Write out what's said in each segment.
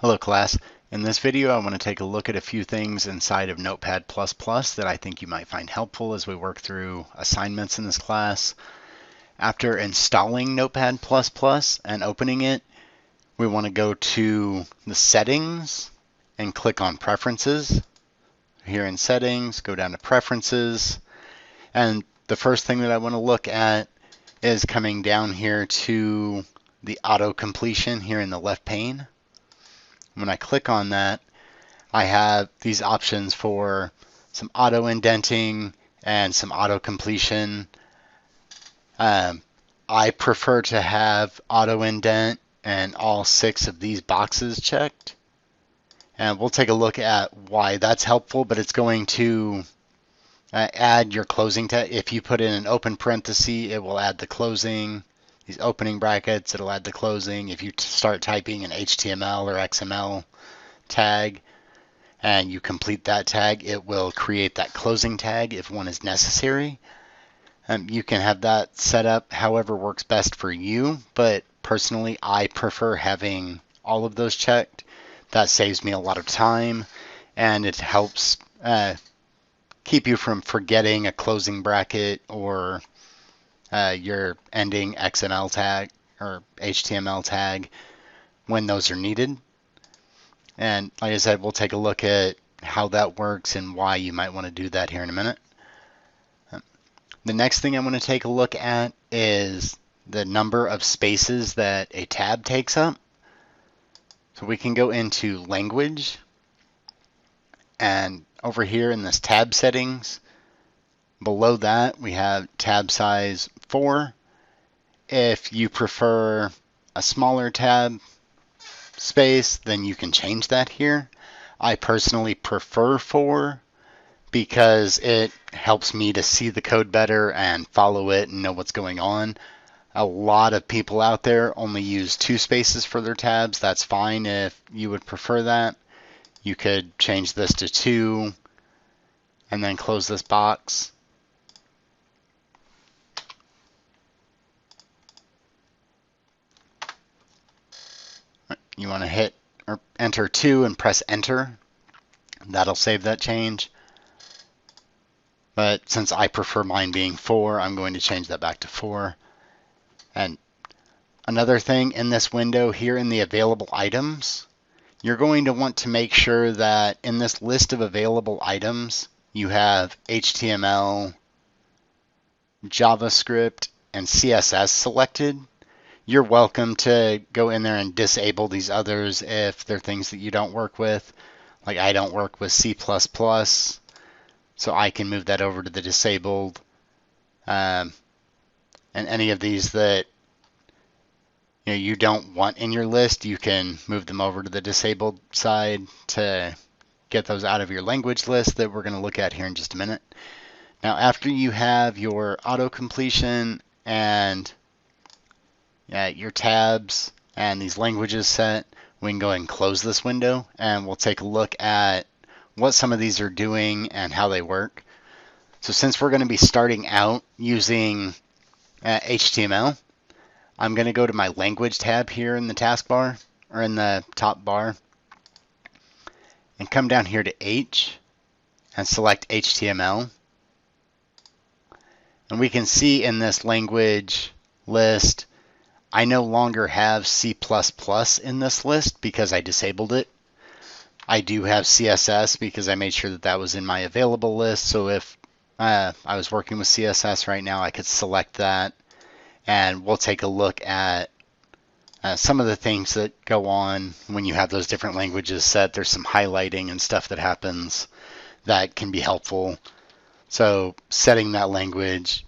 Hello class. In this video I want to take a look at a few things inside of Notepad++ that I think you might find helpful as we work through assignments in this class. After installing Notepad++ and opening it, we want to go to the settings and click on preferences. Here in settings, go down to preferences, and the first thing that I want to look at is coming down here to the auto completion here in the left pane. When I click on that, I have these options for some auto indenting and some auto completion. I prefer to have auto indent and all 6 of these boxes checked. And we'll take a look at why that's helpful, but it's going to add your closing tag. If you put in an open parenthesis, it will add the closing. These opening brackets, it'll add the closing. If you start typing an HTML or XML tag and you complete that tag, it will create that closing tag if one is necessary. You can have that set up however works best for you, but personally I prefer having all of those checked. That saves me a lot of time, and it helps keep you from forgetting a closing bracket or your ending XML tag or HTML tag when those are needed. And like I said, we'll take a look at how that works and why you might want to do that here in a minute. The next thing I want to take a look at is the number of spaces that a tab takes up. So we can go into language, and over here in this tab settings, below that we have tab size 4. If you prefer a smaller tab space, then you can change that here. I personally prefer 4 because it helps me to see the code better and follow it and know what's going on. A lot of people out there only use 2 spaces for their tabs. That's fine if you would prefer that. You could change this to 2 and then close this box. You want to hit or enter 2 and press enter. That'll save that change. But since I prefer mine being 4, I'm going to change that back to 4. And another thing in this window here in the available items, you're going to want to make sure that in this list of available items, you have HTML, JavaScript, and CSS selected. You're welcome to go in there and disable these others if they're things that you don't work with. Like I don't work with C++, so I can move that over to the disabled. And any of these that you don't want in your list, you can move them over to the disabled side to get those out of your language list that we're going to look at here in just a minute. Now, after you have your auto completion and your tabs and these languages set, we can go ahead and close this window, and we'll take a look at what some of these are doing and how they work. So since we're going to be starting out using HTML, I'm going to go to my language tab here in the taskbar or in the top bar and come down here to H and select HTML. And we can see in this language list, I no longer have C++ in this list because I disabled it. I do have CSS because I made sure that that was in my available list. So if I was working with CSS right now, I could select that. And we'll take a look at some of the things that go on when you have those different languages set. There's some highlighting and stuff that happens that can be helpful. So setting that language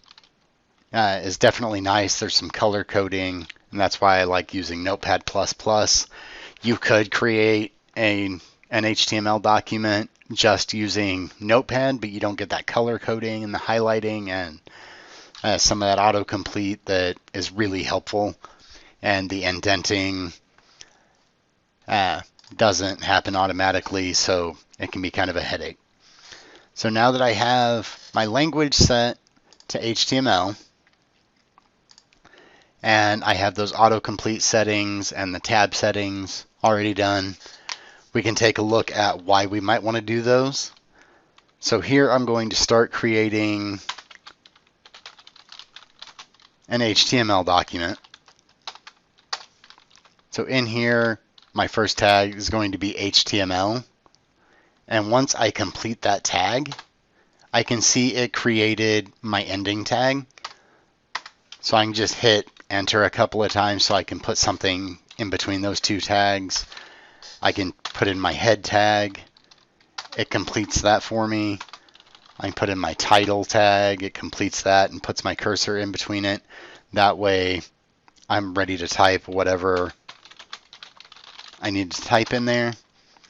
is definitely nice. There's some color coding, and that's why I like using Notepad++. You could create an HTML document just using Notepad, but you don't get that color coding and the highlighting and some of that autocomplete that is really helpful. And the indenting doesn't happen automatically, so it can be kind of a headache. So now that I have my language set to HTML, and I have those autocomplete settings and the tab settings already done, we can take a look at why we might want to do those. So here I'm going to start creating an HTML document. So in here, my first tag is going to be HTML. And once I complete that tag, I can see it created my ending tag. So I can just hit enter a couple of times so I can put something in between those two tags. I can put in my head tag. It completes that for me. I can put in my title tag. It completes that and puts my cursor in between it. That way I'm ready to type whatever I need to type in there.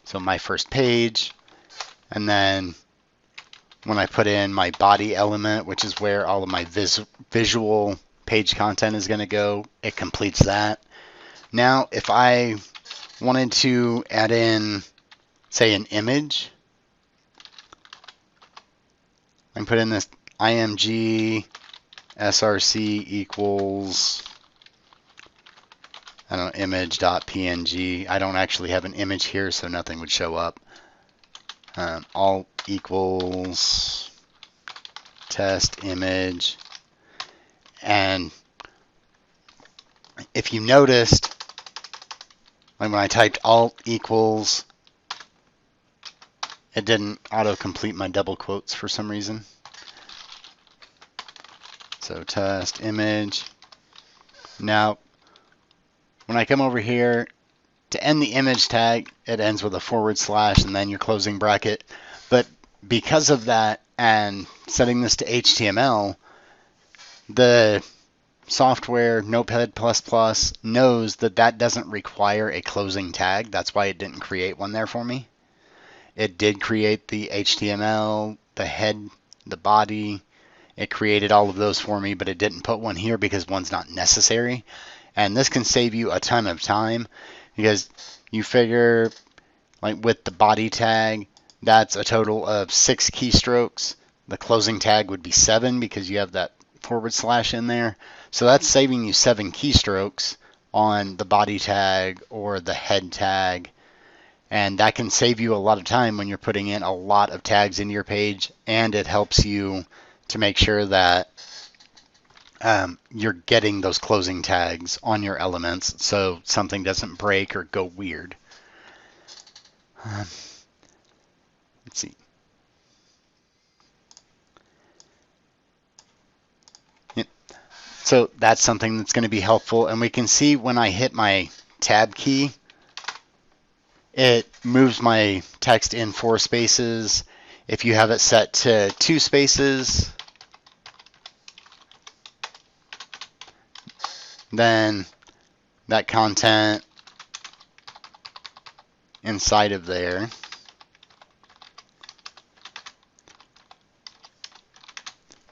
So my first page. And then when I put in my body element, which is where all of my visual page content is going to go, it completes that. Now, if I wanted to add in, say, an image, I can put in this img src equals, I don't know, image.png. I don't actually have an image here, so nothing would show up. Alt equals test image. And if you noticed, like when I typed alt equals, it didn't auto-complete my double quotes for some reason. So test image. Now, when I come over here, to end the image tag, it ends with a / and then your closing bracket. But because of that and setting this to HTML, the software Notepad++ knows that that doesn't require a closing tag. That's why it didn't create one there for me. It did create the HTML, the head, the body. It created all of those for me, but it didn't put one here because one's not necessary. And this can save you a ton of time because you figure, like with the body tag, that's a total of 6 keystrokes. The closing tag would be 7 because you have that / in there. So that's saving you 7 keystrokes on the body tag or the head tag. And that can save you a lot of time when you're putting in a lot of tags into your page, and it helps you to make sure that you're getting those closing tags on your elements so something doesn't break or go weird. Let's see. Yep. So that's something that's going to be helpful. And we can see when I hit my tab key, it moves my text in 4 spaces. If you have it set to 2 spaces, then that content inside of there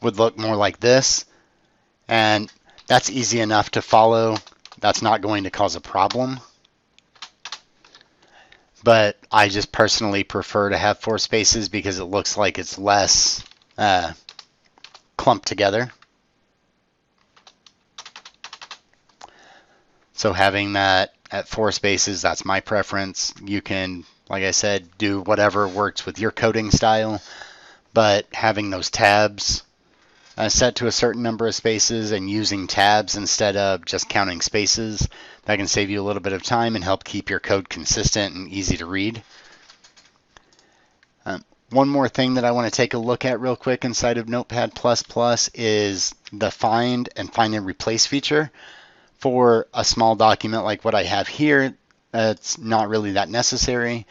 would look more like this. And that's easy enough to follow. That's not going to cause a problem. But I just personally prefer to have 4 spaces because it looks like it's less clumped together. So having that at 4 spaces, that's my preference. You can, like I said, do whatever works with your coding style, but having those tabs set to a certain number of spaces and using tabs instead of just counting spaces, that can save you a little bit of time and help keep your code consistent and easy to read. One more thing that I want to take a look at real quick inside of Notepad++ is the find and replace feature. For a small document like what I have here, it's not really that necessary.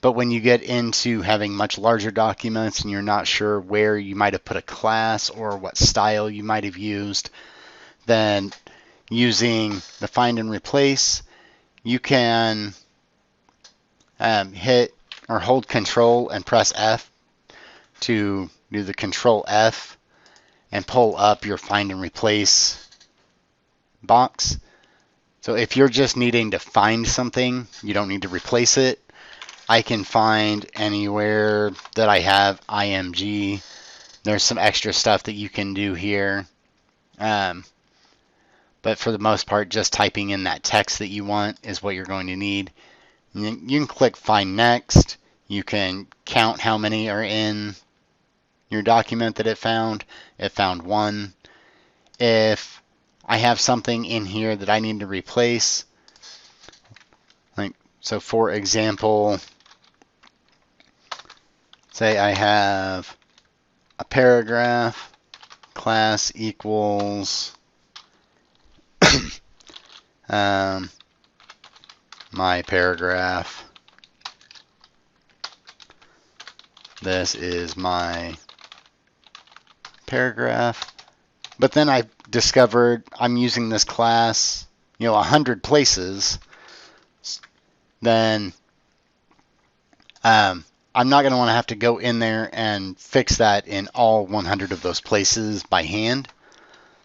But when you get into having much larger documents and you're not sure where you might have put a class or what style you might have used, then using the find and replace, you can hit or hold Control and press F to do the Control F and pull up your find and replace box. So if you're just needing to find something, you don't need to replace it. I can find anywhere that I have IMG. There's some extra stuff that you can do here. But for the most part, just typing in that text that you want is what you're going to need. You can click Find Next. You can count how many are in your document that it found. It found one. If I have something in here that I need to replace, so for example, say I have a paragraph, class equals my paragraph. This is my paragraph. But then I discovered I'm using this class, 100 places. Then I'm not going to want to have to go in there and fix that in all 100 of those places by hand.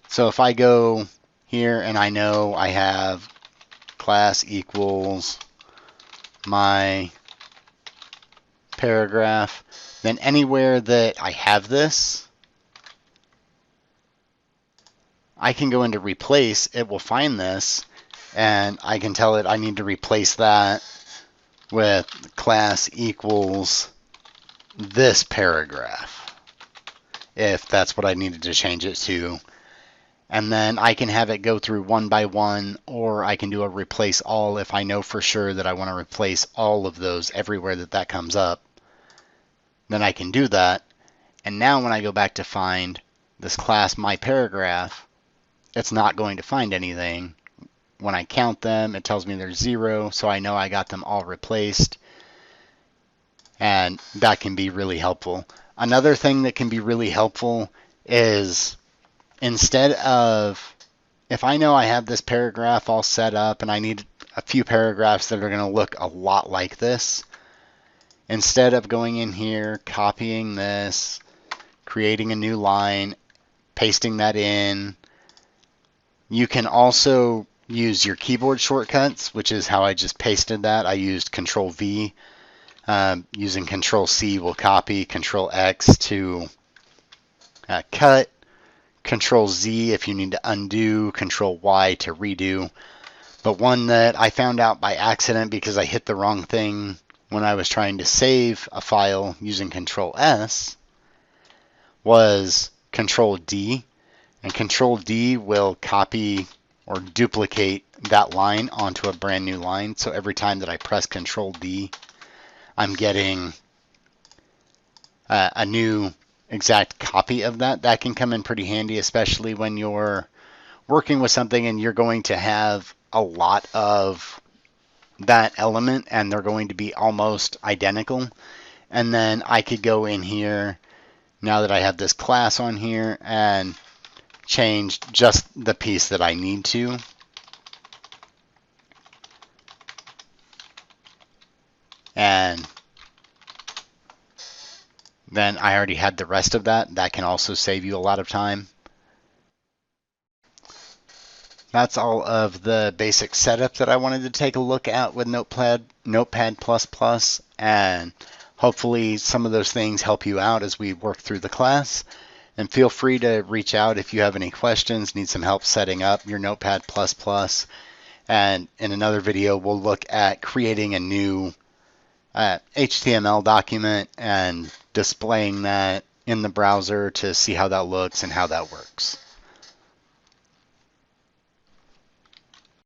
So if I go here and I know I have class equals my paragraph, then anywhere that I have this, I can go into replace. It will find this, and I can tell it I need to replace that with class equals this paragraph, if that's what I needed to change it to. And then I can have it go through one by one, or I can do a replace all if I know for sure that I want to replace all of those everywhere that comes up. Then I can do that. And now when I go back to find this class my paragraph, it's not going to find anything. When I count them, it tells me there's 0, so I know I got them all replaced. And that can be really helpful. Another thing that can be really helpful is instead of, if I know I have this paragraph all set up and I need a few paragraphs that are going to look a lot like this, instead of going in here, copying this, creating a new line, pasting that in, you can also use your keyboard shortcuts, which is how I just pasted that. I used Control V. Using Control C will copy, Control X to cut, Control Z if you need to undo, Control Y to redo. But one that I found out by accident because I hit the wrong thing when I was trying to save a file using Control S was Control D. And Control D will copy or duplicate that line onto a brand new line. So every time that I press Control D, I'm getting a new exact copy of that. That can come in pretty handy, especially when you're working with something and you're going to have a lot of that element and they're going to be almost identical. And then I could go in here, now that I have this class on here, and change just the piece that I need to. And then I already had the rest of that. That can also save you a lot of time. That's all of the basic setup that I wanted to take a look at with Notepad++, and hopefully some of those things help you out as we work through the class. And feel free to reach out if you have any questions, need some help setting up your Notepad++. And in another video, we'll look at creating a new HTML document and displaying that in the browser to see how that looks and how that works.